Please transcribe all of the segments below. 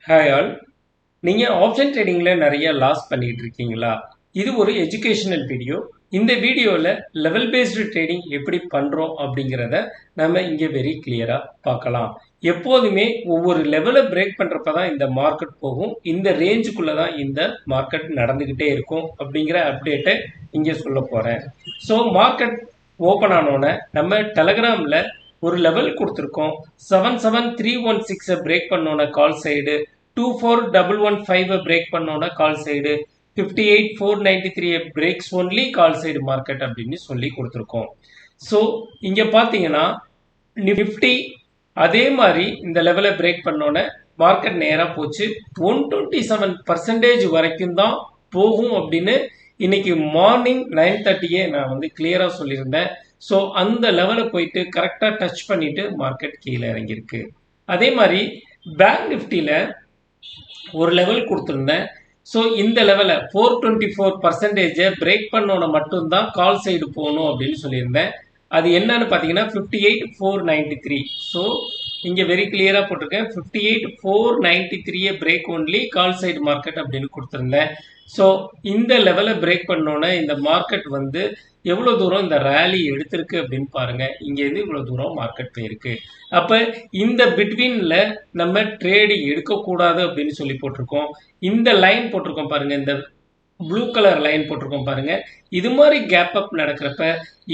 Hi all. நீங்கள் option ட்ரேடிங்கில் நிறைய loss பண்ணிட்டு இருக்கீங்களா? இது ஒரு எஜுகேஷனல் வீடியோ. இந்த வீடியோவில் லெவல் பேஸ்டு ட்ரேடிங் எப்படி பண்ணுறோம் அப்படிங்கிறத நம்ம இங்கே வெரி கிளியராக பார்க்கலாம். எப்போதுமே ஒவ்வொரு லெவலை பிரேக் பண்ணுறப்ப தான் இந்த மார்க்கெட் போகும். இந்த ரேஞ்சுக்குள்ளே தான் இந்த மார்க்கெட் நடந்துக்கிட்டே இருக்கும் அப்படிங்கிற அப்டேட்டை இங்கே சொல்ல போகிறேன். ஸோ மார்க்கெட் ஓப்பன் ஆனோன்னே நம்ம டெலகிராமில் ஒரு லெவல் கொடுத்துருக்கோம். 77316 பிரேக் பண்ணோன்னே கால் சைடு, 24115 பிரேக் பண்ணோன்னா call side, 58493 breaks only call side market அப்படின்னு சொல்லி கொடுத்துருக்கோம். ஸோ இங்கே பார்த்தீங்கன்னா நிஃப்டி அதே மாதிரி இந்த லெவலை பிரேக் பண்ணோன்னே மார்க்கெட் நேராக போச்சு. 127% வரைக்கும் தான் போகும் அப்படின்னு இன்னைக்கு மார்னிங் 9:30 நான் வந்து கிளியராக சொல்லியிருந்தேன். ஸோ அந்த லெவலை போயிட்டு கரெக்டாக டச் பண்ணிட்டு மார்க்கெட் கீழே இறங்கியிருக்கு. அதே மாதிரி பேங்க் நிஃப்டியில் ஒரு லெவல் கொடுத்துருந்தேன். ஸோ இந்த லெவலை 424% பிரேக் பண்ணோன்னு மட்டும்தான் கால் சைடு போகணும் அப்படின்னு சொல்லியிருந்தேன். அது என்னன்னு பார்த்தீங்கன்னா 58493. ஸோ இங்கே வெரி கிளியராக போட்டிருக்கேன். 58493 break only call side market அப்படின்னு கொடுத்துருந்தேன். ஸோ இந்த லெவலை பிரேக் பண்ணோன்னே இந்த மார்க்கெட் வந்து எவ்வளோ தூரம் இந்த ரேலி எடுத்திருக்கு அப்படின்னு பாருங்க. இங்கேருந்து இவ்வளோ தூரம் மார்க்கெட் போயிருக்கு. அப்போ இந்த பிட்வீனில் நம்ம ட்ரேடிங் எடுக்கக்கூடாது அப்படின்னு சொல்லி போட்டிருக்கோம். இந்த லைன் போட்டிருக்கோம் பாருங்க, இந்த ப்ளூ கலர் லைன் போட்டிருக்கோம் பாருங்க. இது மாதிரி கேப் அப் நடக்கிறப்ப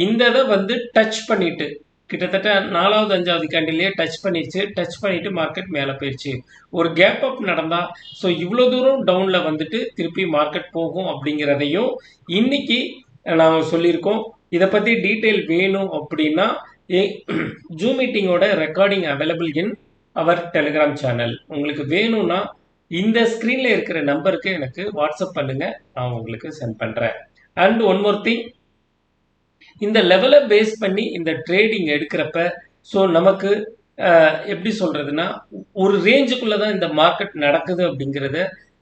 இந்த இதை வந்து டச் பண்ணிட்டு கிட்டத்தட்ட 4வது 5வது கேண்டிலே டச் பண்ணிடுச்சு. டச் பண்ணிட்டு மார்க்கெட் மேலே போயிடுச்சு. ஒரு கேப் அப் நடந்தா ஸோ இவ்வளோ தூரம் டவுனில் வந்துட்டு திருப்பி மார்க்கெட் போகும் அப்படிங்கிறதையும் இன்னைக்கு நாங்கள் சொல்லியிருக்கோம். இதை பற்றி டீட்டெயில் வேணும் அப்படின்னா ஜூம் மீட்டிங்கோட recording available in our Telegram channel. உங்களுக்கு வேணும்னா இந்த ஸ்க்ரீனில் இருக்கிற நம்பருக்கு எனக்கு வாட்ஸ்அப் பண்ணுங்க, நான் உங்களுக்கு சென்ட் பண்ணுறேன். அண்ட் ஒன் மோர் திங், இந்த லெவலை பேஸ் பண்ணி இந்த ட்ரேடிங் எடுக்கிறப்ப ஸோ நமக்கு எப்படி சொல்கிறதுனா ஒரு ரேஞ்சுக்குள்ளே தான் இந்த மார்க்கெட் நடக்குது அப்படிங்கிறத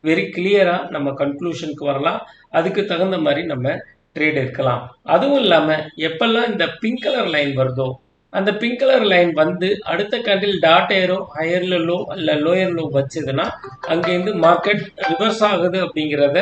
வெரி கிளியராக நம்ம கன்க்ளூஷனுக்கு வரலாம். அதுக்கு தகுந்த மாதிரி நம்ம ட்ரேட் இருக்கலாம். அதுவும் இல்லாமல் எப்பெல்லாம் இந்த பிங்க் கலர் லைன் வருதோ அந்த பிங்க் கலர் லைன் வந்து அடுத்த கேண்டில் டாட் ஏரோ ஹையர்ல லோ இல்லை லோயர் லோ வச்சதுன்னா அங்கேருந்து மார்க்கெட் ரிவர்ஸ் ஆகுது அப்படிங்கிறத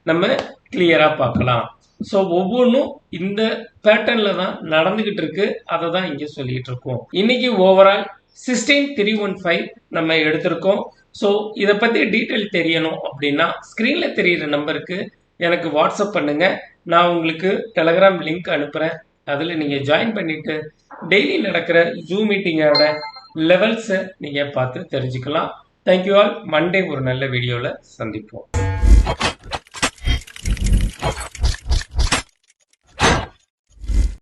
நம்ம கிளியராக பார்க்கலாம். ஸோ ஒவ்வொன்றும் இந்த பேட்டர்ன்ல தான் நடந்துகிட்டு இருக்கு. அதை தான் இங்கே சொல்லிட்டு இருக்கோம். இன்னைக்கு ஓவரால் 16315 நம்ம எடுத்திருக்கோம். ஸோ இதை பற்றி டீட்டெயில் தெரியணும் அப்படின்னா ஸ்க்ரீனில் தெரிகிற நம்பருக்கு எனக்கு வாட்ஸ்அப் பண்ணுங்க. நான் உங்களுக்கு டெலகிராம் லிங்க் அனுப்புகிறேன். அதில் நீங்கள் ஜாயின் பண்ணிட்டு டெய்லி நடக்கிற ஜூம் மீட்டிங்கோட லெவல்ஸை நீங்கள் பார்த்து தெரிஞ்சுக்கலாம். Thank you all. மண்டே ஒரு நல்ல வீடியோவில் சந்திப்போம்.